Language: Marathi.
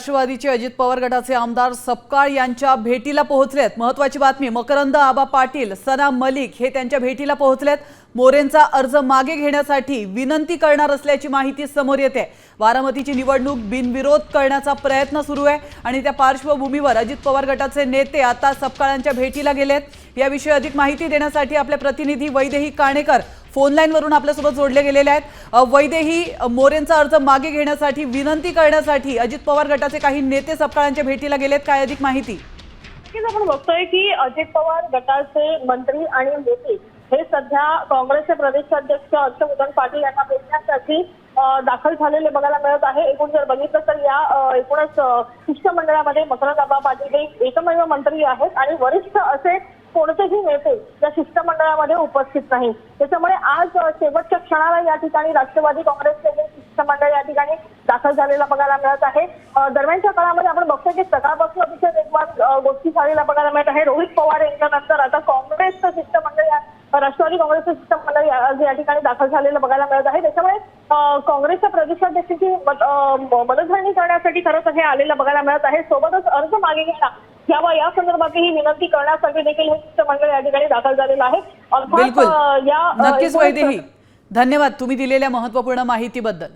राष्ट्रवादीचे अजित पवार गटाचे आमदार सपकाळ यांच्या भेटीला पोहोचलेत। महत्त्वाची बातमी, मकरंद आबा पाटील, सना मलिक हे त्यांच्या भेटीला पोहोचलेत। मोरेंचा अर्ज मागे घेण्यासाठी विनंती करणार असल्याची माहिती समोर येते। बारामतीची निवडणूक बिनविरोध करण्याचा प्रयत्न सुरू आहे आणि त्या पार्श्वभूमीवर अजित पवार गटाचे नेते आता सपकाळांच्या भेटीला गेलेत। याविषयी अधिक माहिती देण्यासाठी आपले प्रतिनिधी वैदेही काणेकर फोन लाईन वरून आपल्यासोबत जोडले गेलेले आहेत। वैदेही, मोरेंचा अर्ज मागे घेण्यासाठी विनंती करण्यासाठी अजित पवार गटाचे काही नेते सपकाळांच्या भेटीला गेलेत, काय अधिक माहिती? आपण बघतोय की अजित पवार गटाचे मंत्री आणि नेते हे सध्या काँग्रेसचे प्रदेशाध्यक्ष हर्षवर्धन पाटील यांना भेटण्यासाठी दाखल झालेले बघायला मिळत आहे। एकूण जर बघितलं तर या एकूणच शिष्टमंडळामध्ये मकरंद आबा पाटील हे एकमेव मंत्री आहेत आणि वरिष्ठ असे कोणतेही नेते या शिष्टमंडळामध्ये उपस्थित नाही। त्याच्यामुळे आज शेवटच्या क्षणाला या ठिकाणी राष्ट्रवादी काँग्रेसचे हे शिष्टमंडळ या ठिकाणी दाखल झालेला बघायला मिळत आहे। दरम्यानच्या काळामध्ये आपण बघतोय की सकाळपासून अतिशय वेगवान गोष्टी झालेल्या बघायला मिळत आहे। रोहित पवार यांच्यानंतर आता काँग्रेसचं शिष्टमंडळ, राष्ट्रवादी काँग्रेसचं शिष्टमंडळ या ठिकाणी दाखल झालेलं बघायला मिळत आहे। त्याच्यामुळे काँग्रेसच्या प्रदेशाध्यक्षांची मनधरणी करण्यासाठी खरंच हे आलेलं बघायला मिळत आहे। सोबतच अर्ज मागे घ्यावा या संदर्भातही विनंती करण्यासाठी देखील हे शिष्टमंडळ या ठिकाणी दाखल झालेलं आहे। बिलकुल, नक्कीच वैदेही, धन्यवाद तुम्ही दिलेल्या महत्त्वपूर्ण माहितीबद्दल।